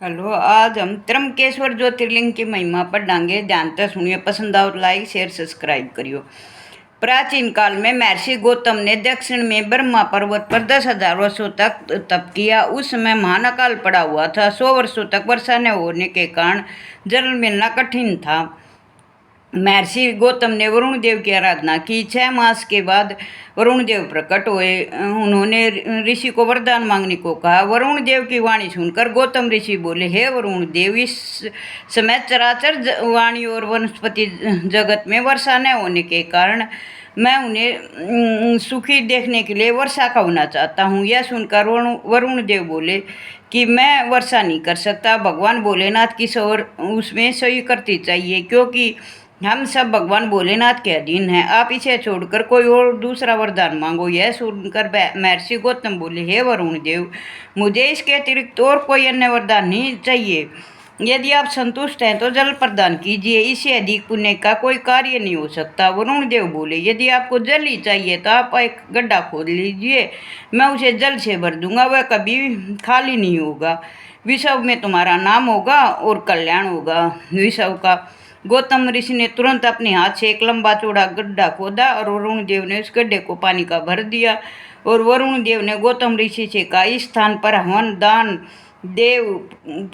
Hello. आज हम त्र्यंबकेश्वर ज्योतिर्लिंग की महिमा पर डांगे जानते सुनिए। पसंद आओ लाइक शेयर सब्सक्राइब करियो। प्राचीन काल में महर्षि गौतम ने दक्षिण में ब्रह्मा पर्वत पर 10,000 वर्षों तक तप किया। उस समय महान अकाल पड़ा हुआ था। 100 वर्षों तक वर्षा न होने के कारण जल मिलना कठिन था। महर्षि गौतम ने वरुण देव की आराधना की। 6 मास के बाद वरुण देव प्रकट हुए। उन्होंने ऋषि को वरदान मांगने को कहा। वरुण देव की वाणी सुनकर गौतम ऋषि बोले, हे वरुण देव, इस समय चराचर वाणी और वनस्पति जगत में वर्षा न होने के कारण मैं उन्हें सुखी देखने के लिए वर्षा का होना चाहता हूँ। यह सुनकर वरुण देव बोले कि मैं वर्षा नहीं कर सकता। भगवान भोलेनाथ की उसमें सही करती चाहिए, क्योंकि हम सब भगवान भोलेनाथ के अधीन हैं। आप इसे छोड़कर कोई और दूसरा वरदान मांगो। यह सुनकर महर्षि गौतम बोले, हे वरुण देव, मुझे इसके अतिरिक्त और कोई अन्य वरदान नहीं चाहिए। यदि आप संतुष्ट हैं तो जल प्रदान कीजिए। इससे अधिक पुण्य का कोई कार्य नहीं हो सकता। वरुण देव बोले, यदि आपको जल ही चाहिए तो आप एक गड्ढा खोद लीजिए, मैं उसे जल से भर दूंगा। वह कभी खाली नहीं होगा। विषव में तुम्हारा नाम होगा और कल्याण होगा। विषव का गौतम ऋषि ने तुरंत अपने हाथ से एक लंबा चौड़ा गड्ढा खोदा और वरुण देव ने उस गड्ढे को पानी का भर दिया। और वरुण देव ने गौतम ऋषि से कहा, इस स्थान पर हवन, दान, देव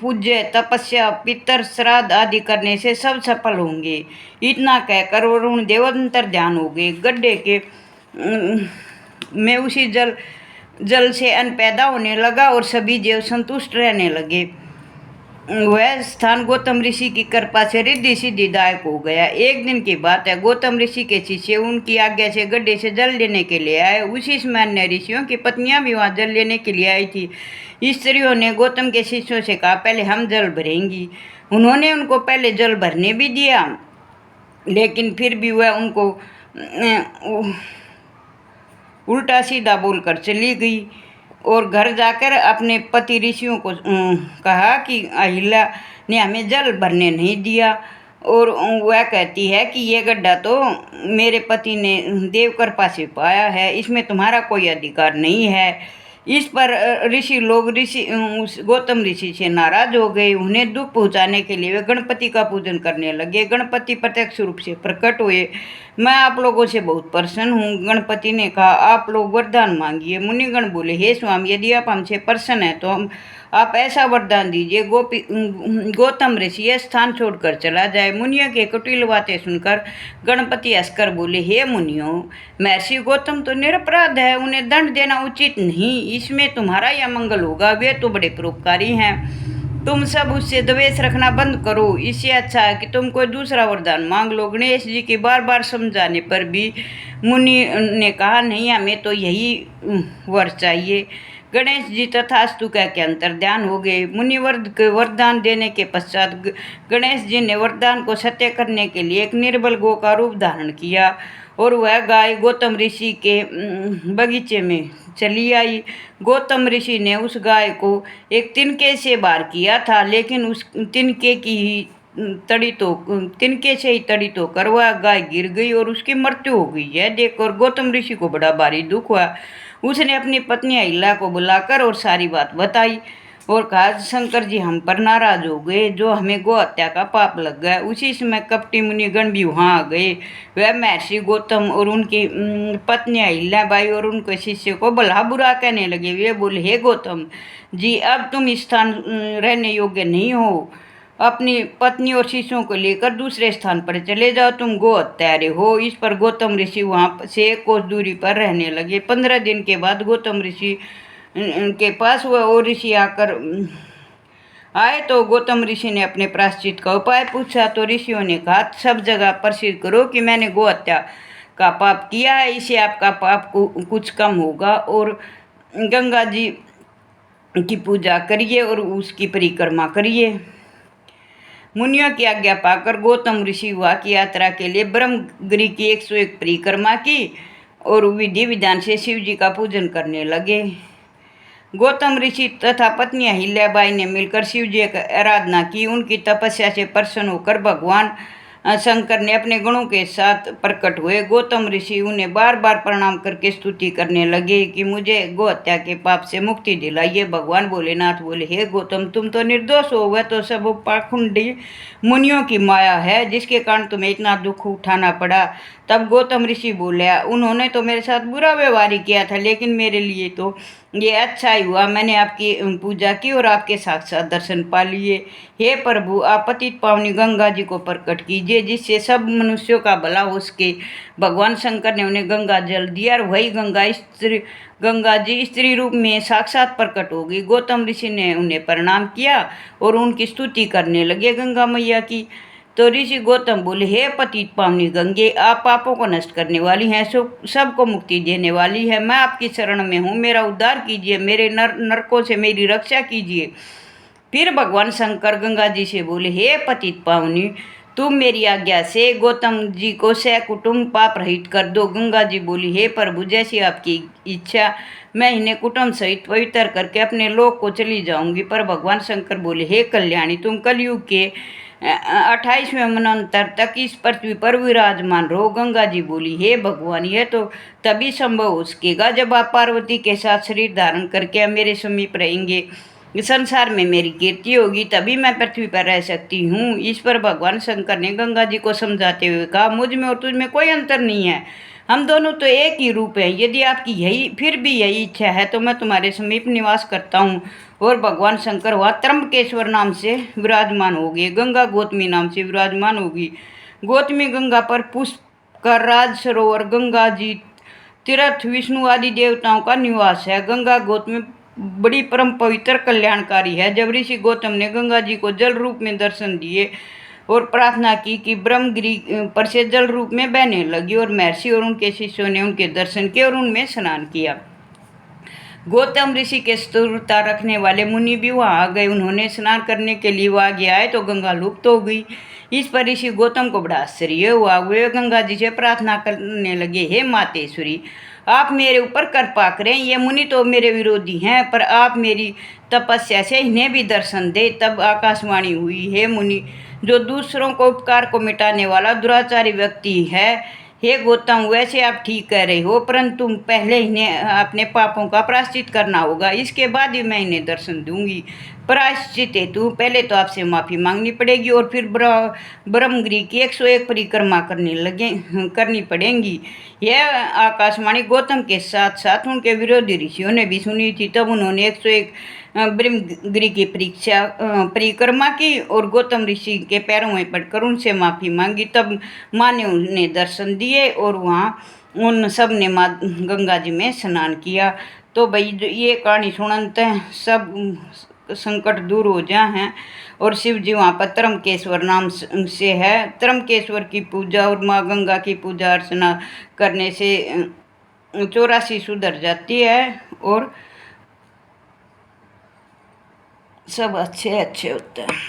पूज्य, तपस्या, पितर श्राद्ध आदि करने से सब सफल होंगे। इतना कहकर वरुण देव अंतर ध्यान हो गए। गड्ढे के में उसी जल से अन्न पैदा होने लगा और सभी जीव संतुष्ट रहने लगे। वह स्थान गौतम ऋषि की कृपा से रिद्धि सिद्धिदायक हो गया। एक दिन की बात है, गौतम ऋषि के शिष्य उनकी आज्ञा से गड्ढे से जल लेने के लिए आए। उसी समय अन्य ऋषियों की पत्नियां भी वहां जल लेने के लिए आई थी। स्त्रियों ने गौतम के शिष्यों से कहा, पहले हम जल भरेंगी। उन्होंने उनको पहले जल भरने भी दिया, लेकिन फिर भी वह उनको उल्टा सीधा बोलकर चली गई और घर जाकर अपने पति ऋषियों को कहा कि अहिल्या ने हमें जल भरने नहीं दिया। और वह कहती है कि ये गड्ढा तो मेरे पति ने देव कृपा से पाया है, इसमें तुम्हारा कोई अधिकार नहीं है। इस पर ऋषि उस गौतम ऋषि से नाराज हो गए। उन्हें दुख पहुंचाने के लिए वे गणपति का पूजन करने लगे। गणपति प्रत्यक्ष रूप से प्रकट हुए। मैं आप लोगों से बहुत प्रसन्न हूँ। गणपति ने कहा, आप लोग वरदान मांगिए। मुनिगण बोले, हे स्वामी, यदि आप हमसे प्रसन्न हैं तो आप ऐसा वरदान दीजिए गौतम ऋषि यह स्थान छोड़कर चला जाए। मुनियों के कुटिल बातें सुनकर गणपति हंसकर बोले, हे मुनियों, महर्षि गौतम तो निरपराध है, उन्हें दंड देना उचित नहीं। इसमें तुम्हारा यह मंगल होगा। वे तो बड़े परोपकारी हैं। तुम सब उससे द्वेष रखना बंद करो। इससे अच्छा है कि तुम कोई दूसरा वरदान मांग लो। गणेश जी की बार बार समझाने पर भी मुनि ने कहा, नहीं, हमें तो यही वर चाहिए। गणेश जी तथास्तु कह के अंतर ध्यान हो गए। मुनिवर्ग के वरदान देने के पश्चात गणेश जी ने वरदान को सत्य करने के लिए एक निर्बल गौ का रूप धारण किया और वह गाय गौतम ऋषि के बगीचे में चली आई। गौतम ऋषि ने उस गाय को एक तिनके से बार किया था, लेकिन उस तिनके से ही तड़ित होकर वह गाय गिर गई और उसकी मृत्यु हो गई। यह देखकर गौतम ऋषि को बड़ा भारी दुख हुआ। उसने अपनी पत्नी अहिल्या को बुलाकर और सारी बात बताई और कहा, शंकर जी हम पर नाराज हो गए, जो हमें गौ हत्या का पाप लग गया। उसी समय कपटी मुनिगण भी वहाँ आ गए। वह महर्षि गौतम और उनकी पत्नी अहिल्या बाई और उनके शिष्य को भला बुरा कहने लगे। वे बोले, हे गौतम जी, अब तुम इस स्थान रहने योग्य नहीं हो। अपनी पत्नी और शिष्यों को लेकर दूसरे स्थान पर चले जाओ, तुम गो हत्यारे हो। इस पर गौतम ऋषि वहाँ से एक कोस दूरी पर रहने लगे। 15 दिन के बाद गौतम ऋषि के पास वह और ऋषि आकर आए तो गौतम ऋषि ने अपने प्रायश्चित का उपाय पूछा तो ऋषियों ने कहा, सब जगह प्रसिद्ध करो कि मैंने गो हत्या का पाप किया है, इससे आपका पाप कुछ कम होगा। और गंगा जी की पूजा करिए और उसकी परिक्रमा करिए। मुनियों की आज्ञा पाकर गौतम ऋषि वहाँ की यात्रा के लिए ब्रह्मगिरि की 101 परिक्रमा की और विधि विधान से शिव जी का पूजन करने लगे। गौतम ऋषि तथा पत्नी अहिल्याबाई ने मिलकर शिव जी की आराधना की। उनकी तपस्या से प्रसन्न होकर भगवान शंकर ने अपने गुणों के साथ प्रकट हुए। गौतम ऋषि उन्हें बार बार प्रणाम करके स्तुति करने लगे कि मुझे गौ हत्या के पाप से मुक्ति दिलाइए। भगवान भोलेनाथ बोले, हे गौतम, तुम तो निर्दोष हो, वह तो सब पाखंडी मुनियों की माया है जिसके कारण तुम्हें इतना दुख उठाना पड़ा। तब गौतम ऋषि बोले, उन्होंने तो मेरे साथ बुरा व्यवहार ही किया था, लेकिन मेरे लिए तो ये अच्छा ही हुआ, मैंने आपकी पूजा की और आपके साक्षात दर्शन पा लिए। हे प्रभु, आप पतित पावनी गंगा जी को प्रकट कीजिए जिससे सब मनुष्यों का भला हो सके। भगवान शंकर ने उन्हें गंगा जल दिया और वही गंगा जी स्त्री रूप में साक्षात प्रकट हो गई। गौतम ऋषि ने उन्हें प्रणाम किया और उनकी स्तुति करने लगे गंगा मैया की। तो ऋषि गौतम बोले, हे पतित पावनी गंगे, आप पापों को नष्ट करने वाली हैं, सबको मुक्ति देने वाली है। मैं आपकी शरण में हूँ, मेरा उद्धार कीजिए, मेरे नरकों से मेरी रक्षा कीजिए। फिर भगवान शंकर गंगा जी से बोले, हे पतित पावनी, तुम मेरी आज्ञा से गौतम जी को सकुटुम्ब पाप रहित कर दो। गंगा जी बोली, हे प्रभु, जैसी आपकी इच्छा, मैं इन्हें कुटुंब सहित पवित्र करके अपने लोक को चली जाऊंगी। पर भगवान शंकर बोले, हे कल्याणी, तुम कलयुग के 28वें मनवंतर तक इस पृथ्वी पर विराजमान रहो। गंगा जी बोली, हे भगवान, यह तो तभी संभव हो सकेगा जब आप पार्वती के साथ शरीर धारण करके मेरे समीप रहेंगे। संसार में मेरी कीर्ति होगी, तभी मैं पृथ्वी पर रह सकती हूँ। इस पर भगवान शंकर ने गंगा जी को समझाते हुए कहा, मुझ में और तुझ में कोई अंतर नहीं है, हम दोनों तो एक ही रूप हैं। यदि आपकी फिर भी यही इच्छा है तो मैं तुम्हारे समीप निवास करता हूँ। और भगवान शंकर वह त्र्यंबकेश्वर नाम से विराजमान हो गए, गंगा गौतमी नाम से विराजमान होगी। गौतमी गंगा पर पुष्कर राज सरोवर गंगा जी तीर्थ विष्णु आदि देवताओं का निवास है। गंगा गौतमी बड़ी परम पवित्र कल्याणकारी है। जब ऋषि गौतम ने गंगा जी को जल रूप में दर्शन दिए और प्रार्थना की कि ब्रह्मगिरी पर से जल रूप में बहने लगी, और महर्षि और उनके शिष्यों ने उनके दर्शन किए और उनमें स्नान किया। गौतम ऋषि के स्थूलता रखने वाले मुनि भी वहाँ आ गए। उन्होंने स्नान करने के लिए वहाँ गया है तो गंगा लुप्त हो गई। इस पर ऋषि गौतम को बड़ा आश्चर्य हुआ। वे गंगा जी से प्रार्थना करने लगे, हे मातेश्वरी, आप मेरे ऊपर कृपा करें, ये मुनि तो मेरे विरोधी हैं, पर आप मेरी तपस्या से इन्हें भी दर्शन दे। तब आकाशवाणी हुई, हे मुनि, जो दूसरों को उपकार को मिटाने वाला दुराचारी व्यक्ति है, हे गौतम, वैसे आप ठीक कह रहे हो, परंतु पहले इन्हें अपने पापों का प्रायश्चित करना होगा, इसके बाद ही मैं इन्हें दर्शन दूंगी। प्रायश्चित हेतु पहले तो आपसे माफ़ी मांगनी पड़ेगी और फिर ब्रह्मगिरी की 101 परिक्रमा करनी पड़ेंगी। यह आकाशवाणी गौतम के साथ साथ उनके विरोधी ऋषियों ने भी सुनी थी। तब उन्होंने 101 ब्रह्मगिरी की परिक्रमा की और गौतम ऋषि के पैरों में पड़कर उनसे माफ़ी मांगी। तब माँ ने उन्हें दर्शन दिए और वहाँ उन सब ने माँ गंगा जी में स्नान किया। तो भाई ये कहानी सुनते हैं सब संकट दूर हो जाए हैं। और शिव जी वहाँ पर त्र्यंबकेश्वर नाम से है। त्र्यंबकेश्वर की पूजा और माँ गंगा की पूजा अर्चना करने से 84 सुधर जाती है और सब अच्छे होते हैं।